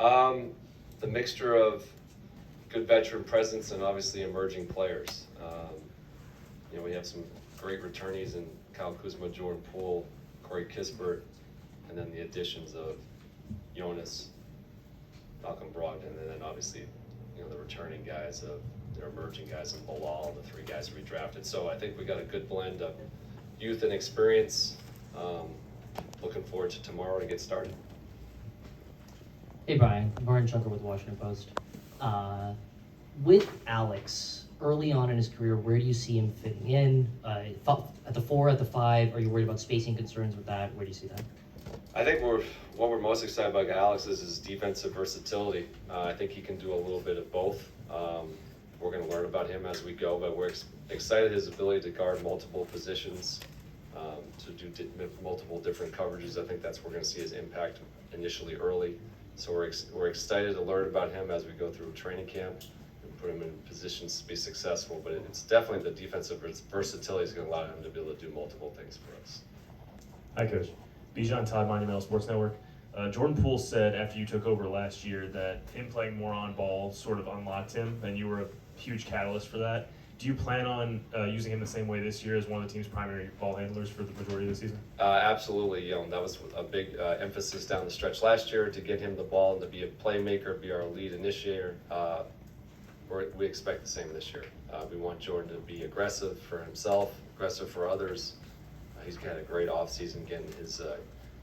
The mixture of good veteran presence and obviously emerging players. We have some great returnees in Kyle Kuzma, Jordan Poole, Corey Kispert, and then the additions of Jonas, Malcolm Brogdon, and then obviously, the returning guys of their emerging guys in Bilal, the three guys we drafted. So I think we got a good blend of youth and experience. Looking forward to tomorrow to get started. Hey Brian Chucker with the Washington Post. With Alex, early on in his career, where do you see him fitting in? At the 4, at the 5, are you worried about spacing concerns with that? Where do you see that? I think what we're most excited about Alex is his defensive versatility. I think he can do a little bit of both. We're going to learn about him as we go, but we're excited his ability to guard multiple positions, to do multiple different coverages. I think that's where we're going to see his impact initially early. So we're excited to learn about him as we go through training camp and put him in positions to be successful. But it's definitely the defensive versatility is going to allow him to be able to do multiple things for us. Hi, Coach. Bijan Todd, Monumental Sports Network. Jordan Poole said after you took over last year that him playing more on ball sort of unlocked him, and you were a huge catalyst for that. Do you plan on using him the same way this year as one of the team's primary ball handlers for the majority of the season? Absolutely. That was a big emphasis down the stretch last year to get him the ball and to be a playmaker, be our lead initiator. We expect the same this year. We want Jordan to be aggressive for himself, aggressive for others. He's had a great offseason getting his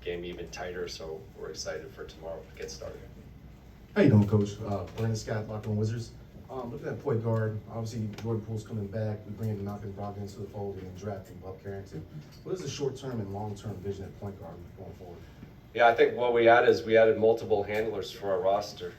game even tighter, so we're excited for tomorrow to get started. How you doing, Coach? Brandon Scott, Locked On Wizards. Looking at point guard, obviously Jordan Poole's coming back. We bring Malcolm Brogdon into the fold and then drafting Bob Carrington. What is the short-term and long-term vision at point guard going forward? Yeah, I think what we added multiple handlers for our roster.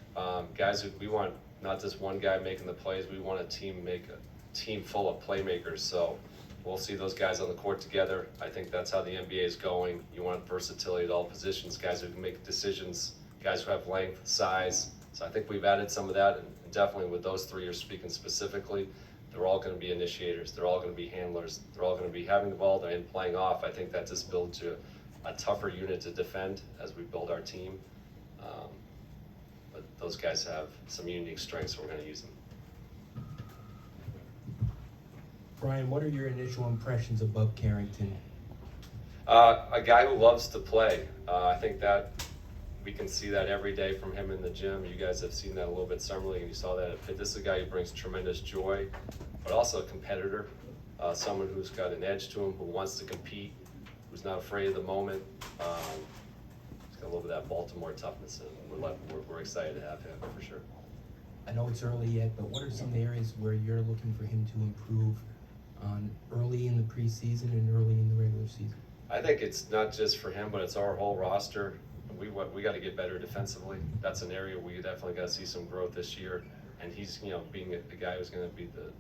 Guys who we want not just one guy making the plays. We want a team full of playmakers. So we'll see those guys on the court together. I think that's how the NBA is going. You want versatility at all positions, guys who can make decisions, guys who have length, size. So I think we've added some of that, and definitely with those three you're speaking specifically, they're all going to be initiators. They're all going to be handlers. They're all going to be having the ball and playing off. I think that just builds to a tougher unit to defend as we build our team. But those guys have some unique strengths, so we're going to use them. Brian, what are your initial impressions of Bub Carrington? A guy who loves to play. I think that we can see that every day from him in the gym. You guys have seen that a little bit summer league, and you saw that at Pitt. This is a guy who brings tremendous joy, but also a competitor, someone who's got an edge to him, who wants to compete, who's not afraid of the moment. He's got a little bit of that Baltimore toughness, and we're excited to have him for sure. I know it's early yet, but what are some areas where you're looking for him to improve on early in the preseason and early in the regular season? I think it's not just for him, but it's our whole roster. We got to get better defensively. That's an area we definitely got to see some growth this year. And he's, being the guy who's going to be the,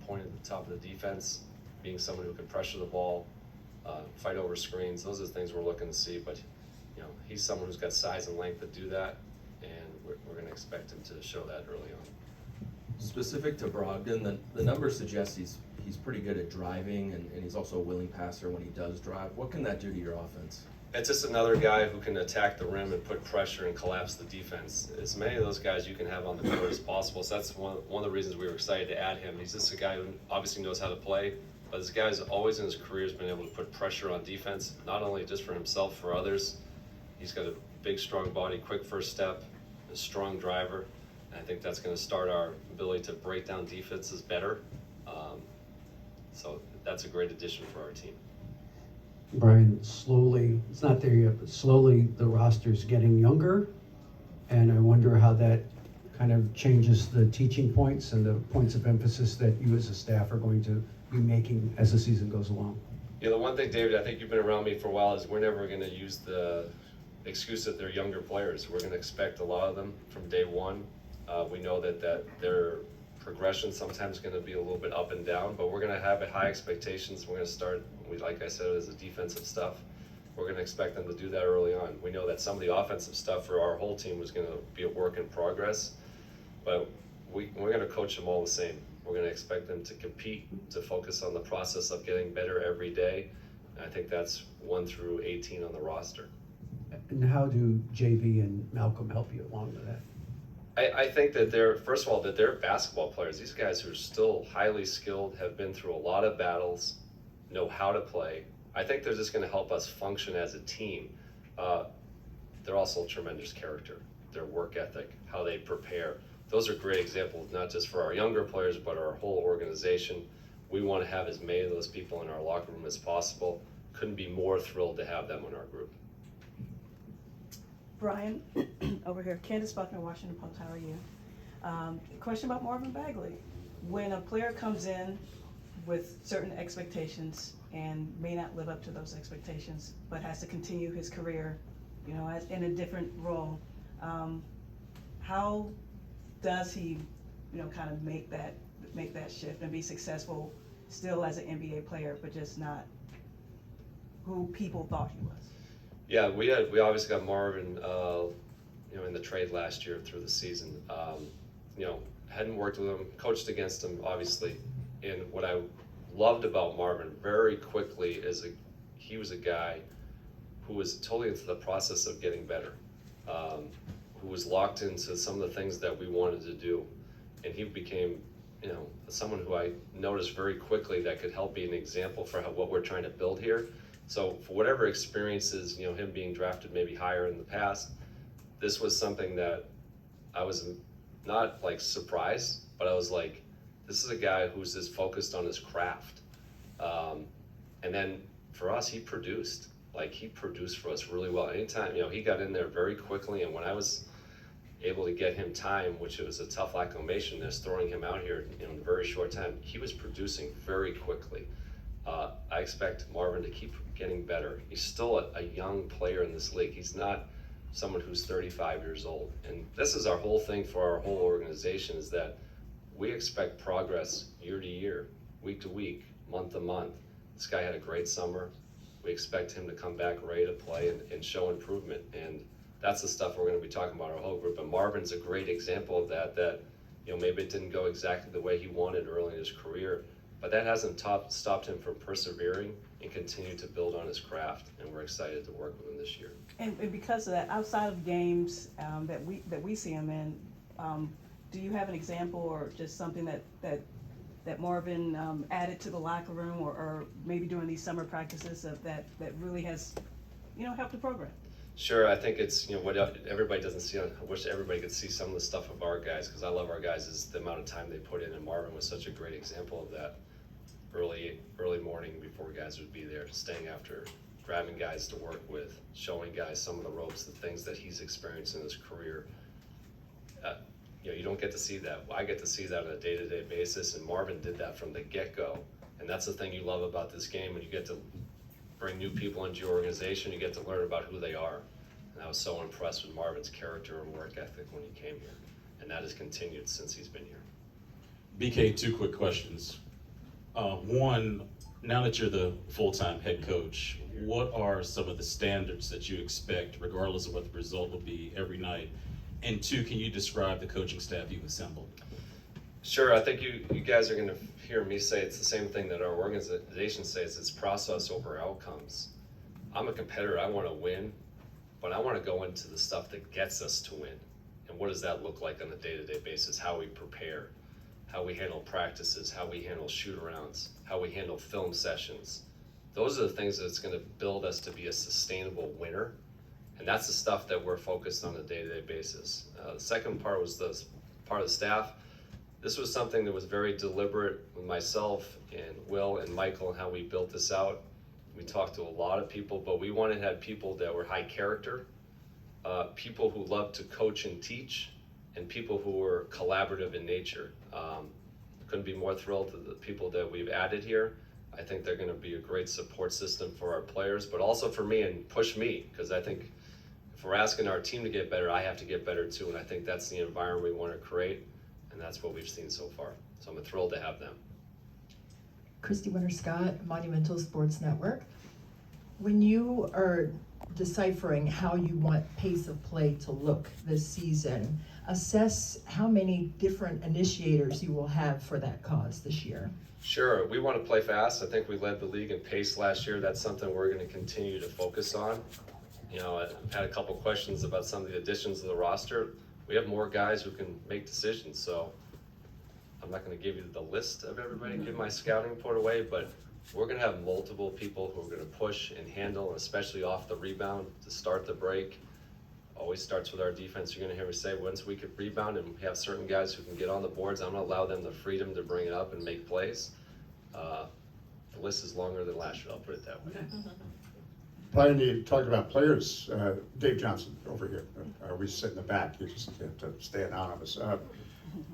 point at the top of the defense, being someone who can pressure the ball, fight over screens. Those are the things we're looking to see. But, he's someone who's got size and length to do that, and we're going to expect him to show that early on. Specific to Brogdon, the numbers suggest he's pretty good at driving, and he's also a willing passer when he does drive. What can that do to your offense? It's just another guy who can attack the rim and put pressure and collapse the defense. As many of those guys you can have on the court as possible. So that's one of the reasons we were excited to add him. He's just a guy who obviously knows how to play, but this guy's always in his career has been able to put pressure on defense, not only just for himself, for others. He's got a big, strong body, quick first step, a strong driver, and I think that's going to start our ability to break down defenses better. So that's a great addition for our team. Brian, slowly, it's not there yet, but slowly the roster's getting younger, and I wonder how that kind of changes the teaching points and the points of emphasis that you as a staff are going to be making as the season goes along. The one thing, David, I think you've been around me for a while, is we're never going to use the excuse that they're younger players. We're going to expect a lot of them from day one. We know that their progression sometimes going to be a little bit up and down, but we're going to have high expectations. We're going to start, like I said, as the defensive stuff. We're going to expect them to do that early on. We know that some of the offensive stuff for our whole team was going to be a work in progress, but we're going to coach them all the same. We're going to expect them to compete, to focus on the process of getting better every day. And I think that's 1 through 18 on the roster. And how do JV and Malcolm help you along with that? I think that first of all, that they're basketball players. These guys who are still highly skilled, have been through a lot of battles, know how to play. I think they're just gonna help us function as a team. They're also tremendous character, their work ethic, how they prepare. Those are great examples, not just for our younger players, but our whole organization. We wanna have as many of those people in our locker room as possible. Couldn't be more thrilled to have them in our group. Brian, over here, Candace Buckner, Washington Post, how are you? Question about Marvin Bagley. When a player comes in with certain expectations and may not live up to those expectations, but has to continue his career, you know, as in a different role, how does he, you know, kind of make that shift and be successful still as an NBA player, but just not who people thought he was? Yeah, we obviously got Marvin, you know, in the trade last year through the season. You know, hadn't worked with him, coached against him, obviously. And what I loved about Marvin very quickly is he was a guy who was totally into the process of getting better, who was locked into some of the things that we wanted to do. And he became, you know, someone who I noticed very quickly that could help be an example for what we're trying to build here. So for whatever experiences, you know, him being drafted maybe higher in the past, this was something that I was not like surprised, but I was like, this is a guy who's just focused on his craft. And then for us, he produced for us really well. Anytime, you know, he got in there very quickly, and when I was able to get him time, which it was a tough acclimation, just throwing him out here in a very short time, he was producing very quickly. I expect Marvin to keep getting better. He's still a young player in this league. He's not someone who's 35 years old. And this is our whole thing for our whole organization, is that we expect progress year to year, week to week, month to month. This guy had a great summer. We expect him to come back ready to play and show improvement. And that's the stuff we're gonna be talking about our whole group. And Marvin's a great example of that, you know, maybe it didn't go exactly the way he wanted early in his career, but that hasn't stopped him from persevering and continue to build on his craft. And we're excited to work with him this year. And because of that, outside of games that we see him in, do you have an example or just something that Marvin added to the locker room, or maybe during these summer practices that really has, you know, helped the program? Sure, I think it's, you know, what everybody doesn't see. I wish everybody could see some of the stuff of our guys, because I love our guys, is the amount of time they put in, and Marvin was such a great example of that. Early morning before guys would be there, staying after, grabbing guys to work with, showing guys some of the ropes, the things that he's experienced in his career. You know, you don't get to see that. I get to see that on a day-to-day basis, and Marvin did that from the get-go. And that's the thing you love about this game, when you get to bring new people into your organization, you get to learn about who they are. And I was so impressed with Marvin's character and work ethic when he came here. And that has continued since he's been here. BK, two quick questions. One, now that you're the full-time head coach, what are some of the standards that you expect, regardless of what the result will be every night? And two, can you describe the coaching staff you've assembled? Sure, I think you guys are gonna hear me say it's the same thing that our organization says, it's process over outcomes. I'm a competitor, I wanna win, but I wanna go into the stuff that gets us to win. And what does that look like on a day-to-day basis? How we prepare, how we handle practices, how we handle shoot-arounds, how we handle film sessions. Those are the things that's gonna build us to be a sustainable winner. And that's the stuff that we're focused on a day-to-day basis. The second part was the part of the staff. This was something that was very deliberate with myself and Will and Michael and how we built this out. We talked to a lot of people, but we wanted to have people that were high character, people who loved to coach and teach, and people who were collaborative in nature. Couldn't be more thrilled to the people that we've added here. I think they're gonna be a great support system for our players, but also for me, and push me, because I think if we're asking our team to get better, I have to get better too, and I think that's the environment we wanna create, and that's what we've seen so far. So I'm thrilled to have them. Christy Winter-Scott, Monumental Sports Network. When you are deciphering how you want pace of play to look this season, assess how many different initiators you will have for that cause this year. Sure, we want to play fast. I think we led the league in pace last year. That's something we're going to continue to focus on. You know, I've had a couple questions about some of the additions to the roster. We have more guys who can make decisions, so I'm not gonna give you the list of everybody, give my scouting report away, but we're gonna have multiple people who are gonna push and handle, especially off the rebound to start the break. Always starts with our defense. You're gonna hear me say, once we can rebound and we have certain guys who can get on the boards, I'm gonna allow them the freedom to bring it up and make plays. The list is longer than last year, I'll put it that way. Brian, you talked about players. Dave Johnson over here. We sit in the back. You just have to stay anonymous.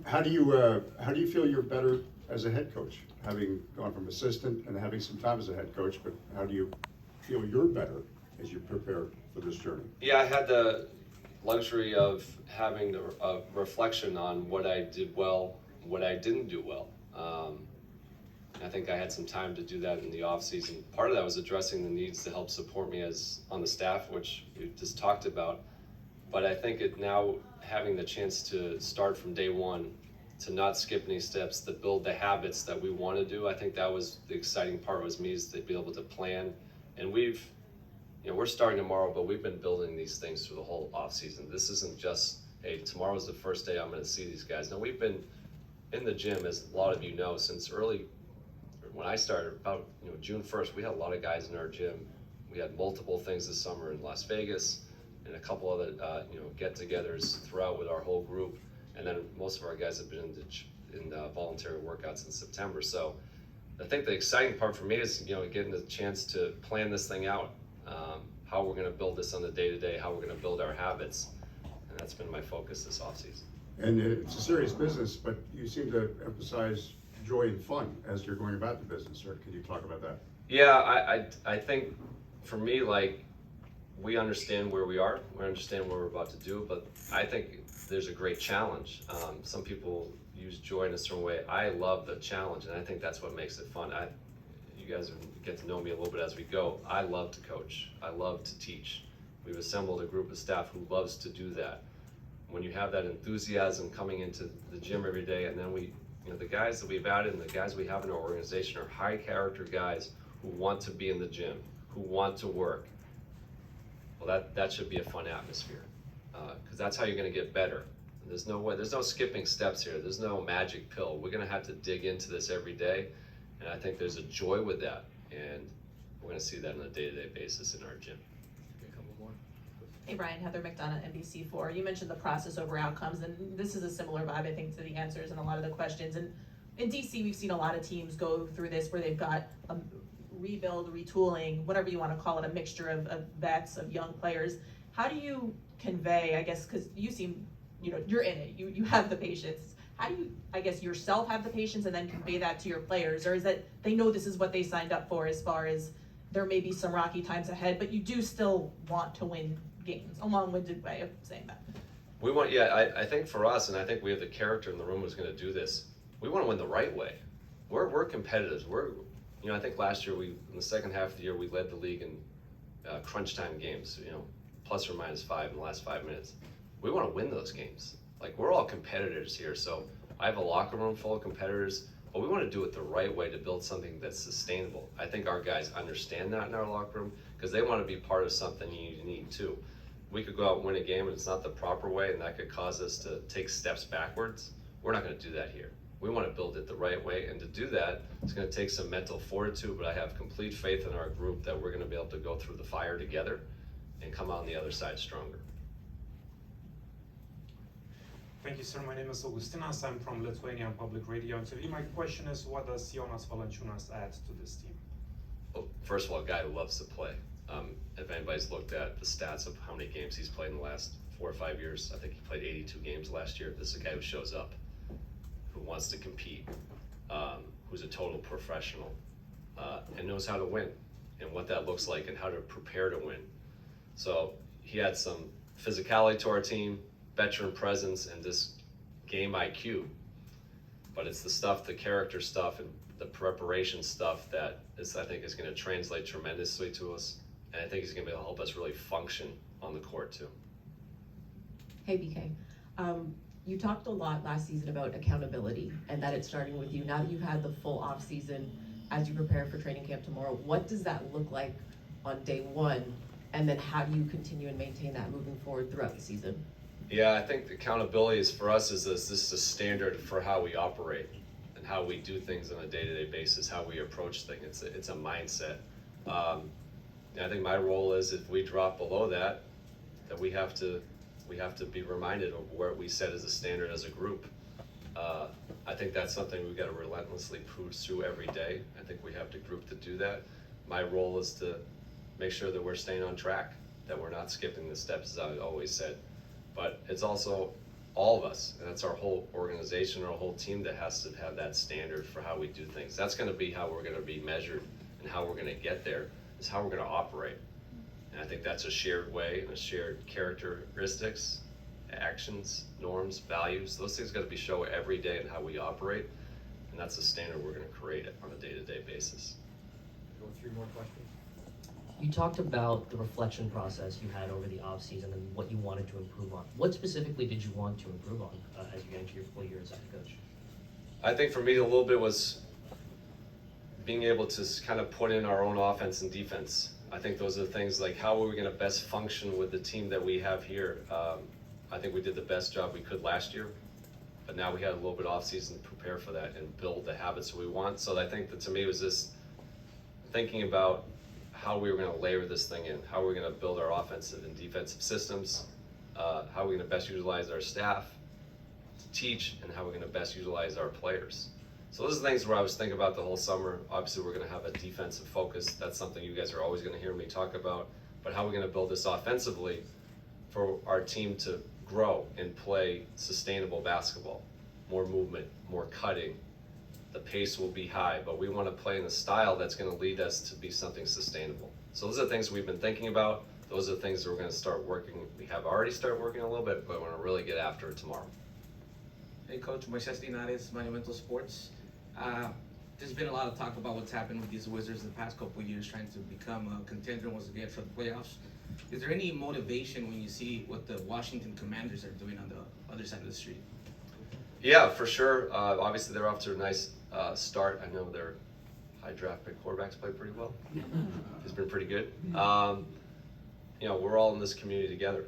How do you feel you're better as a head coach, having gone from assistant and having some time as a head coach? But how do you feel you're better as you prepare for this journey? Yeah, I had the luxury of having a reflection on what I did well, what I didn't do well. I think I had some time to do that in the off season. Part of that was addressing the needs to help support me as on the staff, which we just talked about. But I think it now having the chance to start from day one, to not skip any steps, to build the habits that we want to do. I think that was the exciting part, was me, is to be able to plan. And we're starting tomorrow, but we've been building these things through the whole off season. This isn't just, hey, tomorrow's the first day I'm going to see these guys. No, we've been in the gym, as a lot of you know, since early. When I started, about June 1st, we had a lot of guys in our gym. We had multiple things this summer in Las Vegas, and a couple other get-togethers throughout with our whole group. And then most of our guys have been in voluntary workouts in September. So I think the exciting part for me is getting the chance to plan this thing out, how we're going to build this on the day-to-day, how we're going to build our habits, and that's been my focus this offseason. And it's a serious business, but you seem to emphasize joy and fun as you're going about the business. Or can you talk about that? Yeah, I think for me, like, we understand where we are, we understand what we're about to do, but I think there's a great challenge. Some people use joy in a certain way. I love the challenge, and I think that's what makes it fun. You guys get to know me a little bit as we go. I love to coach. I love to teach. We've assembled a group of staff who loves to do that. When you have that enthusiasm coming into the gym every day, and then the guys that we've added and the guys we have in our organization are high character guys who want to be in the gym, who want to work. Well, that should be a fun atmosphere, because that's how you're going to get better. There's no skipping steps here. There's no magic pill. We're going to have to dig into this every day, and I think there's a joy with that, and we're going to see that on a day-to-day basis in our gym. A couple more. Hey Brian, Heather McDonough, NBC4. You mentioned the process over outcomes, and this is a similar vibe, I think, to the answers and a lot of the questions. And in DC, we've seen a lot of teams go through this where they've got a rebuild, retooling, whatever you want to call it, a mixture of vets, of young players. How do you convey, I guess, because you seem, you're in it, you have the patience. How do you, I guess, yourself have the patience and then convey that to your players? Or is that they know this is what they signed up for, as far as there may be some rocky times ahead, but you do still want to win games? A long-winded way of saying that. We want, I think for us, and I think we have the character in the room who's going to do this, we want to win the right way. We're competitors. I think last year in the second half of the year, we led the league in crunch time games, plus or minus 5 in the last 5 minutes. We want to win those games. Like, we're all competitors here. So I have a locker room full of competitors, but we want to do it the right way to build something that's sustainable. I think our guys understand that in our locker room, because they want to be part of something unique too. We could go out and win a game and it's not the proper way, and that could cause us to take steps backwards. We're not going to do that here. We want to build it the right way, and to do that, it's going to take some mental fortitude, but I have complete faith in our group that we're going to be able to go through the fire together and come out on the other side stronger. Thank you, sir. My name is Augustinas. I'm from Lithuanian Public Radio and TV. My question is, what does Jonas Valančiūnas add to this team? Well, first of all, a guy who loves to play. If anybody's looked at the stats of how many games he's played in the last 4 or 5 years, I think he played 82 games last year. This is a guy who shows up, who wants to compete, who's a total professional, and knows how to win and what that looks like and how to prepare to win. So he had some physicality to our team, veteran presence, and this game IQ. But it's the stuff, the character stuff, and the preparation stuff that I think is going to translate tremendously to us. And I think he's going to be able to help us really function on the court too. Hey BK, you talked a lot last season about accountability and that it's starting with you. Now that you've had the full off season, as you prepare for training camp tomorrow, what does that look like on day one And then how do you continue and maintain that moving forward throughout the season? Yeah, I think accountability is for us is this is a standard for how we operate and how we do things on a day-to-day basis, how we approach things. It's a mindset. And I think my role is if we drop below that we have to be reminded of where we set as a standard as a group. I think that's something we've got to relentlessly pursue every day. I think we have the group to do that. My role is to make sure that we're staying on track, that we're not skipping the steps, as I always said. But it's also all of us, and that's our whole organization, our whole team that has to have that standard for how we do things. That's going to be how we're going to be measured, and how we're going to get there is how we're going to operate. And I think that's a shared way and a shared characteristics, actions, norms, values. Those things got to be shown every day in how we operate, and that's the standard we're going to create it on a day-to-day basis. Go 3 more questions. You talked about the reflection process you had over the off season and what you wanted to improve on. What specifically did you want to improve on as you enter your full year as head coach? I think for me a little bit was being able to kind of put in our own offense and defense. I think those are the things like how are we going to best function with the team that we have here. I think we did the best job we could last year, but now we had a little bit off season to prepare for that and build the habits we want. So I think that to me was this thinking about how we were going to layer this thing in, how we're going to build our offensive and defensive systems, how we're going to best utilize our staff to teach, and how we're going to best utilize our players. So those are things where I was thinking about the whole summer. Obviously, we're going to have a defensive focus. That's something you guys are always going to hear me talk about. But how we're going to build this offensively for our team to grow and play sustainable basketball, more movement, more cutting. The pace will be high, but we want to play in a style that's going to lead us to be something sustainable. So those are the things we've been thinking about. Those are the things that we're going to start working. We have already started working a little bit, but we're going to really get after it tomorrow. Hey Coach, Moises Linares, Monumental Sports. There's been a lot of talk about what's happened with these Wizards the past couple of years, trying to become a contender once again for the playoffs. Is there any motivation when you see what the Washington Commanders are doing on the other side of the street? Yeah, for sure. Obviously, they're off to a nice start. I know their high draft pick quarterbacks play pretty well. He's been pretty good. You know, we're all in this community together.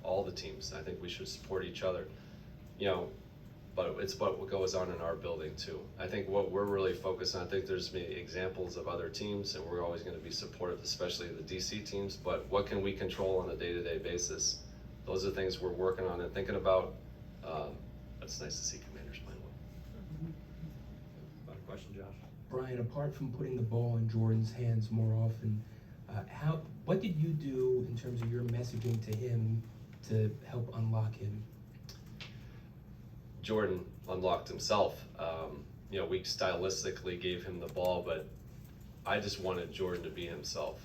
All the teams. I think we should support each other. You know, but it's what goes on in our building too. I think what we're really focused on, I think there's many examples of other teams, and we're always going to be supportive, especially the DC teams, but what can we control on a day-to-day basis? Those are things we're working on and thinking about. It's nice to see Commanders playing well. About a question, Josh. Brian, apart from putting the ball in Jordan's hands more often, what did you do in terms of your messaging to him to help unlock him? Jordan unlocked himself. You know, we stylistically gave him the ball, but I just wanted Jordan to be himself.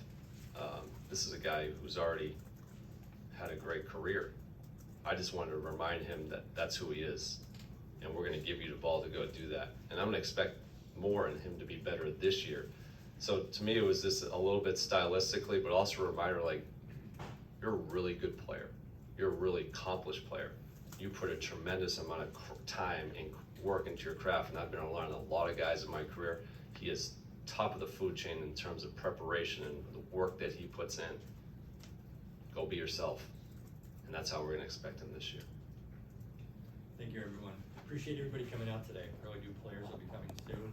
This is a guy who's already had a great career. I just wanted to remind him that that's who he is, and we're going to give you the ball to go do that. And I'm going to expect more in him to be better this year. So to me, it was just a little bit stylistically, but also a reminder, like, you're a really good player. You're a really accomplished player. You put a tremendous amount of time and work into your craft, and I've been around a lot of guys in my career. He is top of the food chain in terms of preparation and the work that he puts in. Go be yourself. And that's how we're going to expect him this year. Thank you, everyone. Appreciate everybody coming out today. Really do. Players will be coming soon.